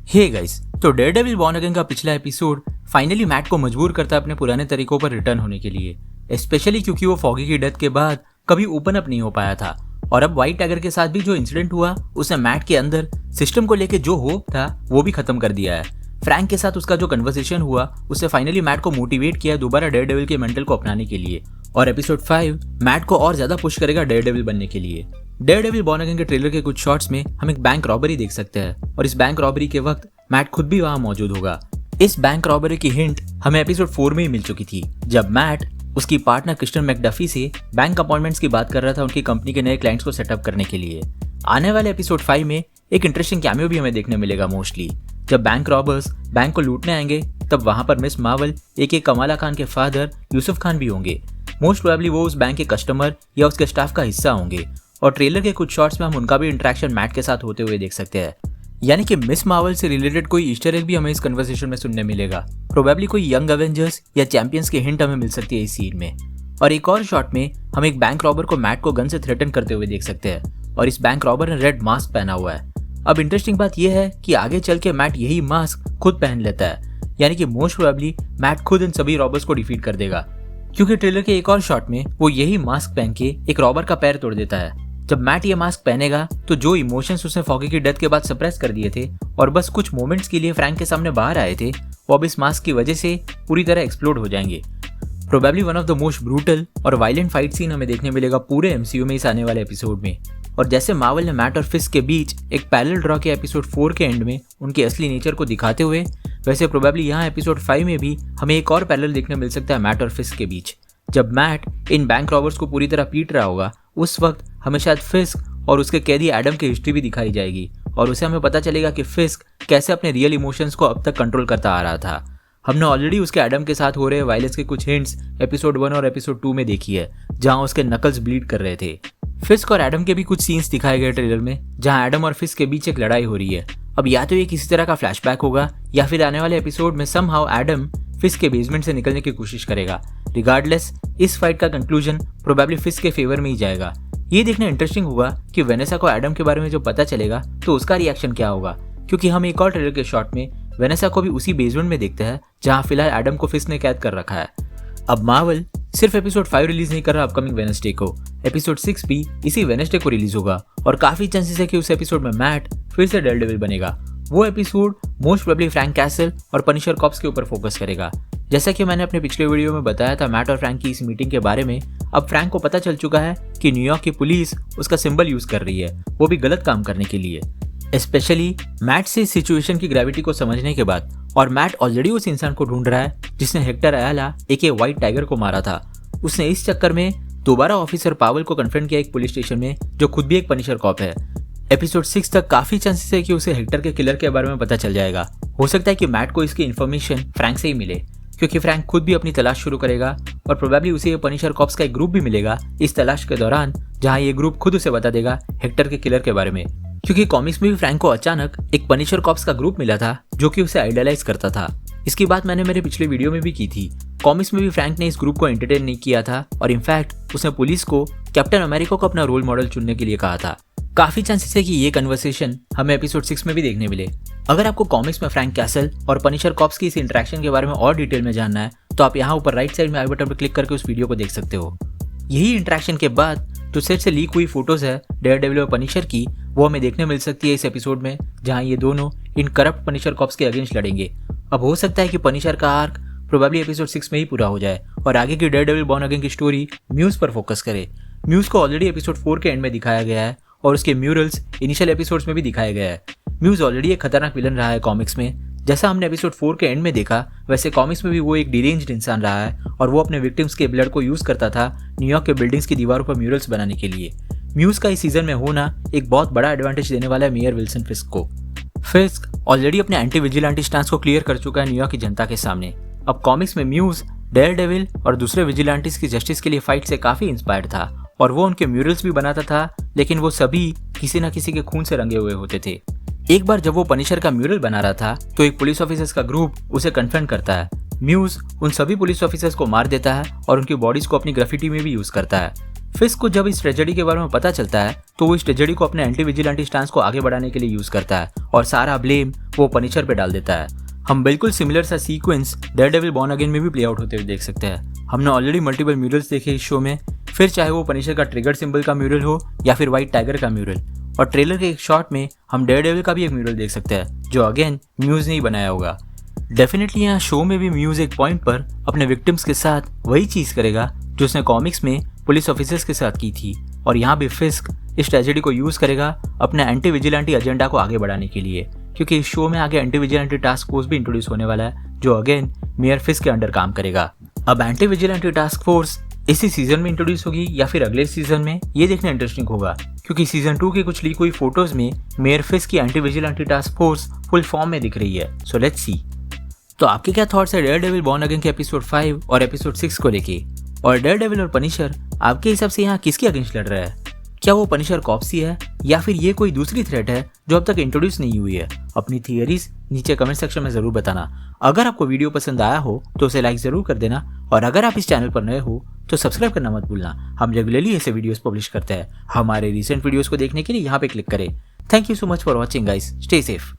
Hey guys, तो Daredevil born again का पिछला एपिसोड फाइनली मैट को मजबूर करता है अपने पुराने तरीकों पर रिटर्न होने के लिए, स्पेशली क्योंकि वो फॉगी की डेथ के बाद कभी ओपन अप नहीं हो पाया था। और अब व्हाइट टाइगर के साथ भी जो इंसिडेंट हुआ उसने मैट के अंदर सिस्टम को लेके जो होप था वो भी खत्म कर दिया है। फ्रैंक के साथ उसका जो कन्वर्सेशन हुआ उससे फाइनली मैट को मोटिवेट किया दोबारा डेयरडेविल के मेंटल को अपनाने के लिए। और एपिसोड 5 मैट को और ज्यादा पुश करेगा डेयरडेविल बनने के लिए। डेयरडेविल बॉर्न अगेन के ट्रेलर के कुछ शॉट्स में हम एक बैंक रॉबरी देख सकते हैं और इस बैंक रॉबरी के वक्त मैट खुद भी वहां मौजूद होगा। इस बैंक रॉबरी की हिंट हमें एपिसोड 4 में ही मिल चुकी थी, जब मैट उसकी पार्टनर क्रिस्टन मैकडफी से बैंक अपॉइंटमेंट्स की बात कर रहा था उनकी कंपनी के नए क्लाइंट्स को सेटअप करने के लिए। आने वाले एपिसोड 5 में एक इंटरेस्टिंग कैमियो भी हमें देखने मिलेगा। मोस्टली जब बैंक रॉबर्स बैंक को लूटने आएंगे तब वहां पर मिस मार्वल एक कमाला खान के फादर यूसुफ खान भी होंगे। मोस्ट प्रोबेबली वो उस बैंक के कस्टमर या उसके स्टाफ का हिस्सा होंगे और ट्रेलर के कुछ शॉट्स में हम उनका भी इंटरेक्शन मैट के साथ होते हुए देख सकते हैं। यानी कि मिस मार्वल से रिलेटेड कोई ईस्टर एग भी हमें इस कन्वर्सेशन में सुनने मिलेगा। प्रोबेबली कोई यंग एवेंजर्स या चैंपियंस की हिंट हमें मिल सकती है इस सीन में। और एक और शॉट में हम एक बैंक रॉबर को मैट को गन से थ्रेटन करते हुए देख सकते हैं और इस बैंक रॉबर ने रेड मास्क पहना हुआ है। अब इंटरेस्टिंग बात यह है कि आगे चल के मैट यही मास्क खुद पहन लेता है, यानी कि मोस्ट प्रोबेबली मैट खुद इन सभी रॉबर्स को डिफीट कर देगा, क्योंकि ट्रेलर के एक और शॉट में वो यही मास्क पहन के एक रॉबर का पैर तोड़ देता है। जब मैट ये मास्क पहनेगा तो जो इमोशंस उसने फॉगी की डेथ के बाद सप्रेस कर दिए थे और बस कुछ मोमेंट्स के लिए फ्रैंक के सामने बाहर आए थे, वो अब इस मास्क की वजह से पूरी तरह एक्सप्लोड हो जाएंगे। Probably one of the most brutal और वायलेंट फाइट सीन हमें देखने मिलेगा पूरे एमसीयू में इस आने वाले एपिसोड में। और जैसे मार्वल ने मैट और फिस्ट के बीच एक पैरेलल ड्रॉ किया एपिसोड 4 के एंड में उनके असली नेचर को दिखाते हुए, वैसे प्रोबेबली यहाँ एपिसोड 5 में भी हमें एक और पैरेलल देखने मिल सकता है मैट और फिस्ट के बीच। जब मैट इन बैंक रॉबर्स को पूरी तरह पीट रहा होगा उस वक्त हमें शायद फिस्क और उसके कैदी एडम की हिस्ट्री भी दिखाई जाएगी और उसे हमें पता चलेगा कि फिस्क कैसे अपने रियल इमोशंस को अब तक कंट्रोल करता आ रहा था। हमने ऑलरेडी उसके एडम के साथ हो रहे वायलेंस के कुछ हिंट्स एपिसोड 1 और एपिसोड 2 में देखी है, जहां उसके नकल्स ब्लीड कर रहे थे। फिस्क और एडम के भी कुछ सीन्स दिखाए गए ट्रेलर में, जहां एडम और फिस्क के बीच एक लड़ाई हो रही है। अब या तो ये किसी तरह का फ्लैशबैक होगा या फिर आने वाले एपिसोड में समहाउ एडम फिस्क के बेसमेंट से निकलने की कोशिश करेगा। रिगार्डलेस इस फाइट का कंक्लूजन प्रोबेबली फिस्क के फेवर में ही जाएगा। ये देखना इंटरेस्टिंग होगा कि वेनेसा को एडम के बारे में जो पता चलेगा तो उसका रिएक्शन क्या होगा, क्योंकि हम एक और ट्रेलर के शॉट में वेनेसा को भी उसी बेसमेंट में देखते हैं जहां फिलहाल एडम को फिस्क ने कैद कर रखा है। अब मार्वल सिर्फ एपिसोड 5 रिलीज नहीं कर रहा अपकमिंग वेडनेसडे को, एपिसोड 6 भी इसी वेडनेसडे को रिलीज होगा और काफी चांसेस है कि उस एपिसोड में मैट फिर से डेयरडेविल बनेगा। वो episode most probably Frank castle और पनिशर कॉप्स के ऊपर फोकस करेगा। जैसा कि मैंने अपने पिछले वीडियो में बताया था मैट और फ्रैंक की इस मीटिंग के बारे में, अब फ्रैंक को पता चल चुका है कि न्यूयॉर्क की पुलिस उसका सिंबल यूज कर रही है, वो भी गलत काम करने के लिए। स्पेशली मैट से इस सिचुएशन की ग्रेविटी को समझने के बाद, और मैट ऑलरेडी उस इंसान को ढूंढ रहा है जिसने हेक्टर अयाला एक व्हाइट टाइगर को मारा था। उसने इस चक्कर में दोबारा ऑफिसर पावल को कन्फ्रंट किया एक पुलिस स्टेशन में, जो खुद भी एक पनिशर कॉप है। एपिसोड 6 तक काफी चांसेस है कि उसे हेक्टर के किलर के बारे में पता चल जाएगा। हो सकता है कि मैट को इसकी इन्फॉर्मेशन फ्रैंक से ही मिले, क्योंकि फ्रैंक खुद भी अपनी तलाश शुरू करेगा और प्रोबेबली उसे ये पनिशर कॉप्स का एक ग्रुप भी मिलेगा इस तलाश के दौरान, जहां ये ग्रुप खुद उसे बता देगा हेक्टर के किलर के बारे में। क्योंकि कॉमिक्स में भी फ्रैंक को अचानक एक पनिशर कॉप्स का ग्रुप मिला था जो कि उसे आइडलाइज करता था। इसकी बात मैंने मेरे पिछले वीडियो में भी की थी। कॉमिक्स में भी फ्रैंक ने इस ग्रुप को एंटरटेन नहीं किया था और इनफैक्ट उसने पुलिस को कैप्टन अमेरिका को अपना रोल मॉडल चुनने के लिए कहा था। काफी चांसेस है कि ये कन्वर्सेशन हमें एपिसोड 6 में भी देखने मिले। अगर आपको कॉमिक्स में फ्रैंक कैसल और पनिशर कॉप्स की इस इंटरेक्शन के बारे में और डिटेल में जानना है तो आप यहाँ ऊपर राइट साइड में आई बटन पर क्लिक करके उस वीडियो को देख सकते हो। यही इंटरेक्शन के बाद जो सेट से लीक हुई फोटोज है डेयरडेविल और पनिशर की, वो हमें देखने मिल सकती है इस एपिसोड में, जहां ये दोनों इन करप्ट पनिशर कॉप्स के अगेंस्ट लड़ेंगे। अब हो सकता है कि पनिशर का आर्क प्रोबेबली एपिसोड 6 में ही पूरा हो जाए और आगे की डेयरडेविल बॉर्न अगेन की स्टोरी म्यूज पर फोकस करे। म्यूज को ऑलरेडी एपिसोड 4 के एंड में दिखाया गया है और उसके म्यूरल्स इनिशियल एपिसोड्स में भी दिखाया गया है। म्यूज ऑलरेडी एक खतरनाक विलन रहा है कॉमिक्स में। जैसा हमने एपिसोड 4 के एंड में देखा, वैसे कॉमिक्स में भी वो एक डिरेंज्ड इंसान रहा है और वो अपने विक्टिम्स के ब्लड को यूज करता था न्यूयॉर्क के बिल्डिंग्स की दीवारों पर म्यूरल्स बनाने के लिए। म्यूज का इस सीजन में होना एक बहुत बड़ा एडवांटेज देने वाला है मेयर विल्सन फिस्क को। फिस्क ऑलरेडी अपने एंटी विजिलेंटी स्टांस को क्लियर कर चुका है न्यूयॉर्क की जनता के सामने। अब कॉमिक्स में म्यूज डेयरडेविल और दूसरे विजिलेंटीज की जस्टिस के लिए फाइट से काफी इंस्पायर्ड था और वो उनके म्यूरल्स भी बनाता था, लेकिन वो सभी किसी न किसी के खून से रंगे हुए होते थे। एक बार जब वो पनिशर का म्यूरल बना रहा था तो एक पुलिस ऑफिसर्स का ग्रुप उसे कन्फ्रंट करता है। म्यूज उन सभी पुलिस ऑफिसर्स को मार देता है और उनकी बॉडीज को अपनी ग्राफिटी में भी यूज करता है। फिस्क को जब इस ट्रेजेडी के बारे में पता चलता है तो वो इस ट्रेजेडी को अपने एंटी विजिलेंटी स्टांस को आगे बढ़ाने के लिए यूज करता है और सारा ब्लेम वो पनिशर पे डाल देता है। हम बिल्कुल सिमिलर सा सीक्वेंस डेयरडेविल बॉर्न अगेन में भी प्ले आउट होते हुए देख सकते हैं। हमने ऑलरेडी मल्टीपल म्यूरल्स देखे इस शो में, फिर चाहे वो पनिशर का ट्रिगर सिंबल का म्यूरल हो या फिर व्हाइट टाइगर का म्यूरल। और ट्रेलर के एक शॉट में हम डेयरडेविल का भी एक म्यूरल देख सकते हैं जो अगेन म्यूज ने ही बनाया होगा। डेफिनेटली यहाँ शो में भी म्यूज एक पॉइंट पर अपने विक्टिम्स के साथ वही चीज करेगा जो उसने कॉमिक्स में पुलिस ऑफिसर्स के साथ की थी, और यहाँ भी फिस्क इस ट्रेजेडी को यूज करेगा अपने एंटी विजिलेंटी एजेंडा को आगे बढ़ाने के लिए, क्योंकि इस शो में आगे एंटी विजिलेंटी टास्क फोर्स भी इंट्रोड्यूस होने वाला है जो अगेन मेयर फिस्क के अंडर काम करेगा। अब एंटी विजिलेंटी टास्क फोर्स इसी सीजन में इंट्रोड्यूस होगी या फिर अगले सीजन में, ये देखना इंटरेस्टिंग होगा, क्योंकि सीजन 2 की कुछ लीक हुई फोटोज में मेयर फिस्क की anti vigilante task force full form में दिख रही है। So let's see. तो आपके क्या थॉट्स है डेयरडेविल बॉर्न अगेन के एपिसोड 5 और एपिसोड 6 को लेके, और डेयरडेविल और पनिशर आपके हिसाब से यहाँ किसके अगेंस्ट लड़ रहा है? क्या वो पनिशर कॉप्सी है या फिर ये कोई दूसरी थ्रेट है जो अब तक इंट्रोड्यूस नहीं हुई है? अपनी थियरीज नीचे कमेंट सेक्शन में जरूर बताना। अगर आपको वीडियो पसंद आया हो तो उसे लाइक जरूर कर देना, और अगर आप इस चैनल पर नए हो तो सब्सक्राइब करना मत भूलना। हम रेगुलरली ऐसे वीडियोस पब्लिश करते हैं। हमारे रिसेंट वीडियोस को देखने के लिए यहाँ पे क्लिक करें। Thank you so much for watching guys, stay safe.